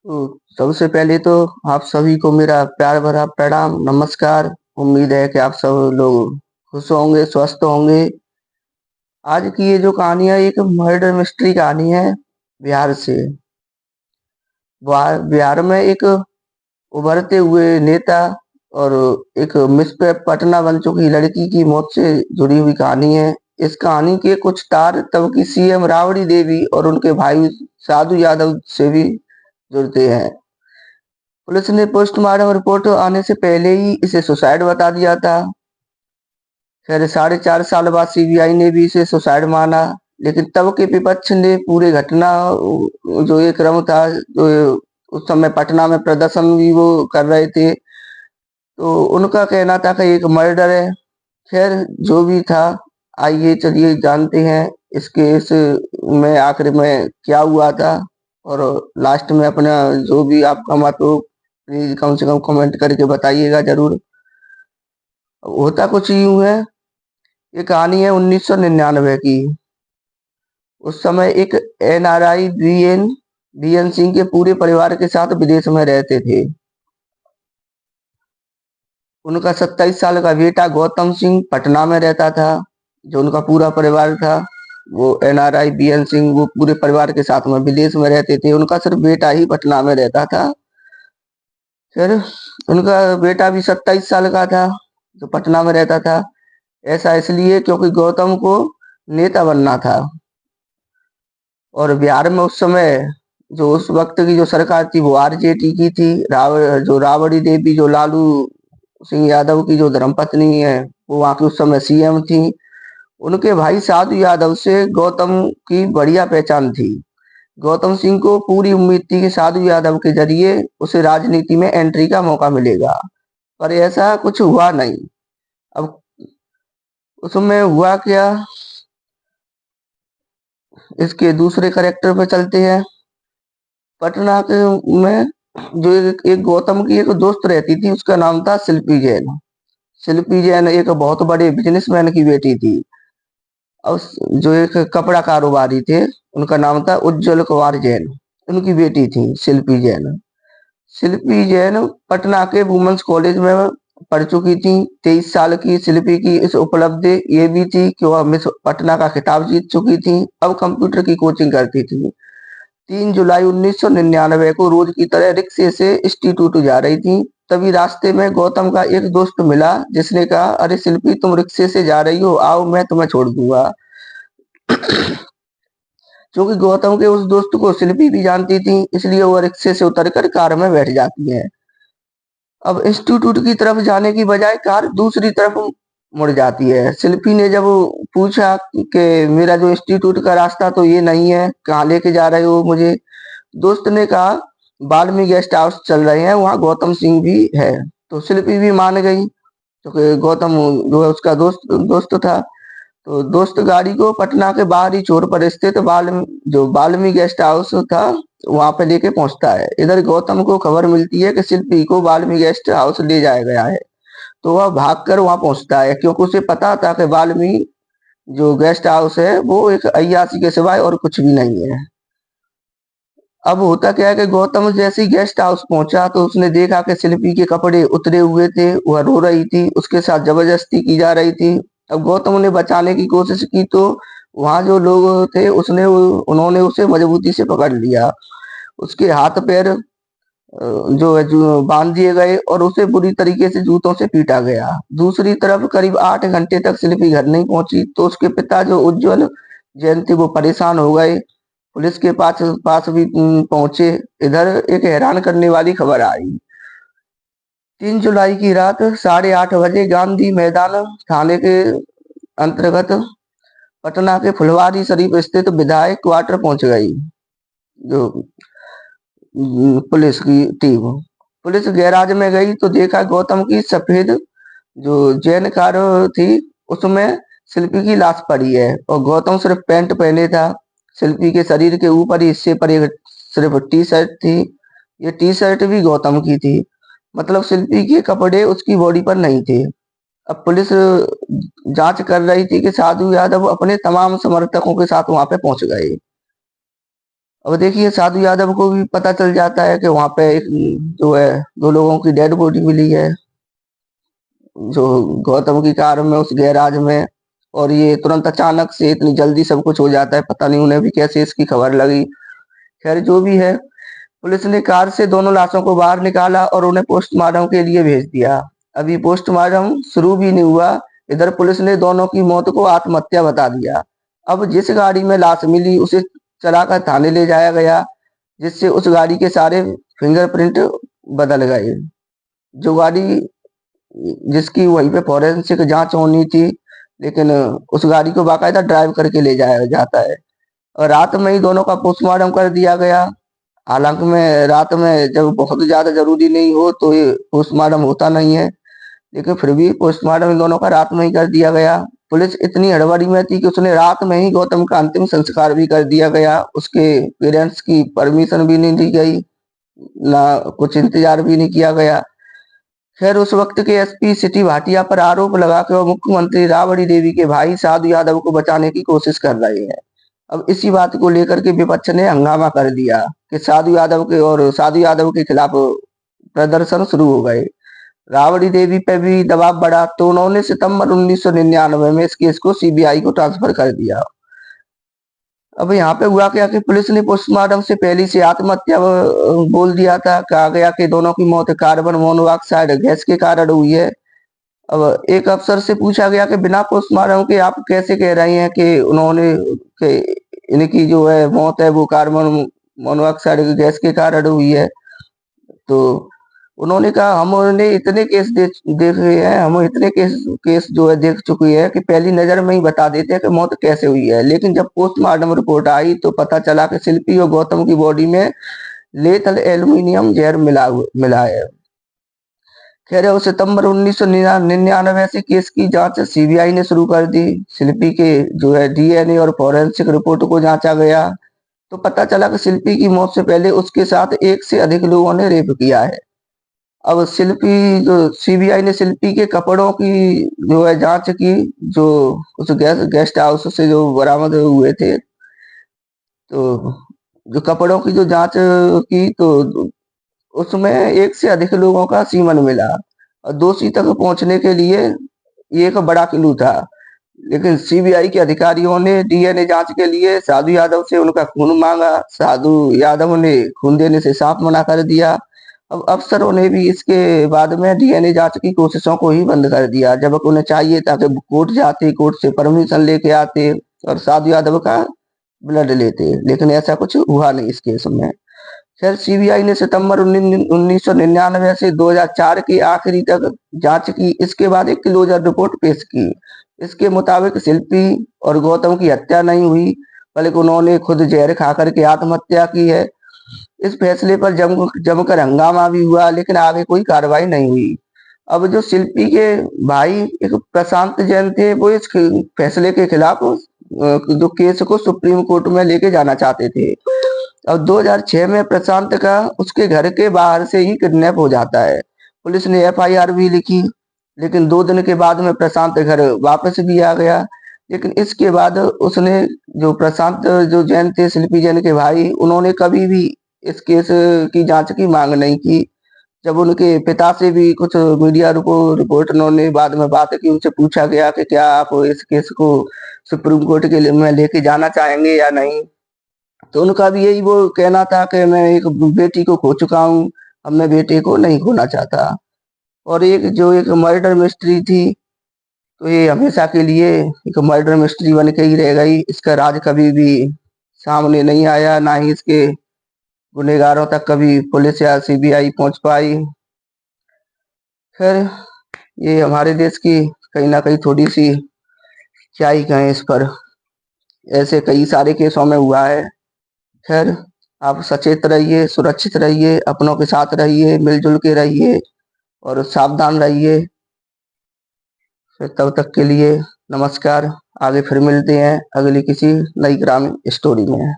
तो सबसे पहले तो आप सभी को मेरा प्यार भरा प्रणाम, नमस्कार। उम्मीद है कि आप सब लोग खुश होंगे, स्वस्थ होंगे। आज की ये जो कहानी है, एक मर्डर मिस्ट्री कहानी है बिहार से। बिहार में एक उभरते हुए नेता और एक मिस पटना बन चुकी लड़की की मौत से जुड़ी हुई कहानी है। इस कहानी के कुछ तार तब की सीएम राबड़ी देवी और उनके भाई साधु यादव से भी जुड़ते हैं। पुलिस ने पोस्टमार्टम रिपोर्ट आने से पहले ही इसे सुसाइड बता दिया था। फिर 4.5 साल बाद सीबीआई ने भी इसे सुसाइड माना, लेकिन तब के विपक्ष ने पूरे घटना जो ये क्रम था, जो उस समय पटना में प्रदर्शन भी वो कर रहे थे, तो उनका कहना था कि एक मर्डर है। खैर, जो भी था, आइए चलिए जानते हैं इस केस में आखिर में क्या हुआ था। और लास्ट में अपना जो भी आपका मत हो, प्लीज कम से कम कमेंट करके बताइएगा जरूर। होता कुछ यूं है, ये कहानी है 1999 की। उस समय एक एनआरआई बीएन सिंह के पूरे परिवार के साथ विदेश में रहते थे। उनका 27 साल का बेटा गौतम सिंह पटना में रहता था। जो उनका पूरा परिवार था, वो एनआरआई बीएन सिंह, वो पूरे परिवार के साथ में विदेश में रहते थे। उनका सिर्फ बेटा ही पटना में रहता था। फिर उनका बेटा भी 27 साल का था, जो पटना में रहता था। ऐसा इसलिए क्योंकि गौतम को नेता बनना था। और बिहार में उस समय जो उस वक्त की जो सरकार थी वो आरजेडी की थी। जो राबड़ी देवी, जो लालू सिंह यादव की जो धर्मपत्नी है, वो वहां की उस समय सीएम थी। उनके भाई साधु यादव से गौतम की बढ़िया पहचान थी। गौतम सिंह को पूरी उम्मीद थी कि साधु यादव के जरिए उसे राजनीति में एंट्री का मौका मिलेगा, पर ऐसा कुछ हुआ नहीं। अब उसमें हुआ क्या, इसके दूसरे करेक्टर पे चलते हैं। पटना के में जो एक गौतम की एक दोस्त रहती थी, उसका नाम था शिल्पी जैन। शिल्पी जैन एक बहुत बड़े बिजनेसमैन की बेटी थी। और जो एक कपड़ा कारोबारी थे, उनका नाम था उज्जवल कुमार जैन। उनकी बेटी थी शिल्पी जैन। शिल्पी जैन पटना के वुमेन्स कॉलेज में पढ़ चुकी थी। 23 साल की शिल्पी की इस उपलब्धि ये भी थी कि वह मिस पटना का खिताब जीत चुकी थी। अब कंप्यूटर की कोचिंग करती थी। 3 जुलाई 1999 को रोज की तरह रिक्शे से इंस्टीट्यूट जा रही थी। तभी रास्ते में गौतम का एक दोस्त मिला, जिसने कहा, अरे शिल्पी, तुम रिक्शे से जा रही हो, आओ मैं तुम्हें छोड़ दूंगा। क्योंकि गौतम के उस दोस्त को शिल्पी भी जानती थी, इसलिए वो रिक्शे से उतरकर कार में बैठ जाती है। अब इंस्टीट्यूट की तरफ जाने की बजाय कार दूसरी तरफ मुड़ जाती है। शिल्पी ने जब पूछा कि मेरा जो इंस्टीट्यूट का रास्ता तो ये नहीं है, कहाँ लेके जा रहे हो मुझे, दोस्त ने कहा, बाल्मी गेस्ट हाउस चल रहे हैं, वहां गौतम सिंह भी है। तो शिल्पी भी मान गई, क्योंकि गौतम जो है उसका दोस्त दोस्त था। तो दोस्त गाड़ी को पटना के बाहरी छोर पर स्थित जो बाल्मी गेस्ट हाउस था, वहां पे लेके पहुंचता है। इधर गौतम को खबर मिलती है कि शिल्पी को बाल्मी गेस्ट हाउस ले जाया गया है। तो वह भागकर वहां पहुंचता है, क्योंकि उसे पता था कि बाल्मी जो गेस्ट हाउस है वो एक अय्यासी के सिवाय और कुछ भी नहीं है। अब होता क्या है कि गौतम जैसे ही गेस्ट हाउस पहुंचा, तो उसने देखा कि शिल्पी के कपड़े उतरे हुए थे, वह रो रही थी, उसके साथ जबरदस्ती की जा रही थी। अब गौतम ने बचाने की कोशिश की, तो वहां जो लोग थे उन्होंने उसे मजबूती से पकड़ लिया। उसके हाथ पैर जो है जो बांध दिए गए और उसे बुरी तरीके से जूतों से पीटा गया। दूसरी तरफ करीब 8 घंटे तक शिल्पी घर नहीं पहुंची, तो उसके पिता जो उज्जवल जैन थे, वो परेशान हो गए। पुलिस के पास पास भी पहुंचे। इधर एक हैरान करने वाली खबर आई। 3 जुलाई की रात 8:30 बजे गांधी मैदान थाने के अंतर्गत पटना के फुलवारी शरीफ स्थित विधायक क्वार्टर पहुंच गई। जो पुलिस की टीम, पुलिस गैराज में गई तो देखा गौतम की सफेद जो जैन कार थी, उसमें शिल्पी की लाश पड़ी है, और गौतम सिर्फ पैंट पहने था। शिल्पी के शरीर के ऊपरी हिस्से पर एक सिर्फ टी शर्ट थी। ये टी शर्ट भी गौतम की थी, मतलब शिल्पी के कपड़े उसकी बॉडी पर नहीं थे। अब पुलिस जांच कर रही थी कि साधु यादव अपने तमाम समर्थकों के साथ वहां पे पहुंच गए। अब देखिए साधु यादव को भी पता चल जाता है कि वहां पे एक जो है 2 लोगों की डेड बॉडी मिली है, जो गौतम की कार में उस गैराज में। और ये तुरंत अचानक से इतनी जल्दी सब कुछ हो जाता है, पता नहीं उन्हें भी कैसे इसकी खबर लगी। खैर जो भी है, पुलिस ने कार से दोनों लाशों को बाहर निकाला और उन्हें पोस्टमार्टम के लिए भेज दिया। अभी पोस्टमार्टम शुरू भी नहीं हुआ, इधर पुलिस ने दोनों की मौत को आत्महत्या बता दिया। अब जिस गाड़ी में लाश मिली उसे चलाकर थाने ले जाया गया, जिससे उस गाड़ी के सारे फिंगरप्रिंट बदल गए। जो गाड़ी जिसकी वहीं पे फॉरेंसिक जांच होनी थी, लेकिन उस गाड़ी को बाकायदा ड्राइव करके ले जाया जाता है। और रात में ही दोनों का पोस्टमार्टम कर दिया गया। हालांकि मैं रात में जब बहुत ज्यादा जरूरी नहीं हो तो ये पोस्टमार्टम होता नहीं है, लेकिन फिर भी पोस्टमार्टम इन दोनों का रात में ही कर दिया गया। पुलिस इतनी हड़बड़ी में थी कि उसने रात में ही गौतम का अंतिम संस्कार भी कर दिया गया। उसके पेरेंट्स की परमिशन भी नहीं दी गई, ना कुछ इंतजार भी नहीं किया गया। खैर उस वक्त के एसपी सिटी भाटिया पर आरोप लगा कि वो मुख्यमंत्री राबड़ी देवी के भाई साधु यादव को बचाने की कोशिश कर रहे हैं। अब इसी बात को लेकर के विपक्ष ने हंगामा कर दिया कि साधु यादव के खिलाफ प्रदर्शन शुरू हो गए। राबड़ी देवी पे भी दबाव बढ़ा तो उन्होंने सितंबर 1999 में इस केस को सीबीआई को ट्रांसफर कर दिया। अब यहाँ पे हुआ क्या कि पुलिस ने पोस्टमार्टम से पहले से आत्महत्या बोल दिया था। कहा गया कि दोनों की मौत कार्बन मोनोऑक्साइड गैस के कारण हुई है। अब एक अफसर से पूछा गया कि बिना पोस्टमार्टम के आप कैसे कह रहे हैं कि कि इनकी जो है मौत है वो कार्बन मोनोऑक्साइड गैस के कारण हुई है। तो उन्होंने कहा हमने इतने केस देखे हैं, हम इतने केस जो है देख चुके हैं कि पहली नजर में ही बता देते हैं कि मौत कैसे हुई है। लेकिन जब पोस्टमार्टम रिपोर्ट आई तो पता चला कि शिल्पी और गौतम की बॉडी में लेथल एल्यूमिनियम जहर मिला है। खैर वो सितंबर 1999 से केस की जांच सीबीआई ने शुरू कर दी। शिल्पी के जो है डीएनए और फॉरेंसिक रिपोर्ट को जांचा गया तो पता चला कि शिल्पी की मौत से पहले उसके साथ एक से अधिक लोगों ने रेप किया है। अब सीबीआई ने शिल्पी के कपड़ों की जो है जांच की, जो उस गेस्ट हाउस से जो बरामद हुए थे। तो जो कपड़ों की जो जांच की तो उसमें एक से अधिक लोगों का सीमन मिला और दोषी तक पहुंचने के लिए ये एक बड़ा क्लू था। लेकिन सीबीआई के अधिकारियों ने डीएनए जांच के लिए साधु यादव से उनका खून मांगा। साधु यादव ने खून देने से साफ मना कर दिया। अब अफसरों ने भी इसके बाद में डीएनए जांच की कोशिशों को ही बंद कर दिया, जबकि उन्हें चाहिए था कि कोर्ट जाते, कोर्ट से परमिशन लेके आते और साधु यादव का ब्लड लेते, लेकिन ऐसा कुछ हुआ नहीं इस केस में। खैर सीबीआई ने सितंबर 1999 से 2004 के आखिरी तक जांच की। इसके बाद एक क्लोजर रिपोर्ट पेश की। इसके मुताबिक शिल्पी और गौतम की हत्या नहीं हुई, बल्कि उन्होंने खुद जहर खा करके आत्महत्या की है। इस फैसले पर जमकर हंगामा भी हुआ, लेकिन आगे कोई कार्रवाई नहीं हुई। अब जो शिल्पी के भाई एक प्रशांत जैन थे, वो इस फैसले के खिलाफ जो केस को सुप्रीम कोर्ट में लेके जाना चाहते थे। अब 2006 में प्रशांत का उसके घर के बाहर से ही किडनैप हो जाता है। पुलिस ने एफआईआर भी लिखी, लेकिन 2 दिन के बाद में प्रशांत घर वापस भी आ गया। लेकिन इसके बाद उसने जो प्रशांत जो जैन थे, शिल्पी जैन के भाई, उन्होंने कभी भी इस केस की जांच की मांग नहीं की। जब उनके पिता से भी कुछ मीडिया रिपोर्ट उन्होंने बाद में बात की, उनसे पूछा गया कि क्या आप इस केस को सुप्रीम कोर्ट के लिए में लेके जाना चाहेंगे या नहीं, तो उनका भी यही वो कहना था कि मैं एक बेटी को खो चुका हूँ, अब मैं बेटे को नहीं खोना चाहता। और एक मर्डर मिस्ट्री थी, तो ये हमेशा के लिए एक मर्डर मिस्ट्री बन के ही रह गई। इसका राज कभी भी सामने नहीं आया, ना ही इसके गुनहगारों तक कभी पुलिस या सीबीआई पहुंच पाई। खैर ये हमारे देश की कहीं ना कहीं थोड़ी सी, क्या ही कहें इस पर, ऐसे कई सारे केसों में हुआ है। खैर आप सचेत रहिए, सुरक्षित रहिए, अपनों के साथ रहिए, मिलजुल के रहिए और सावधान रहिए। फिर तब तक के लिए नमस्कार। आगे फिर मिलते हैं अगली किसी नई ग्रामीण स्टोरी में।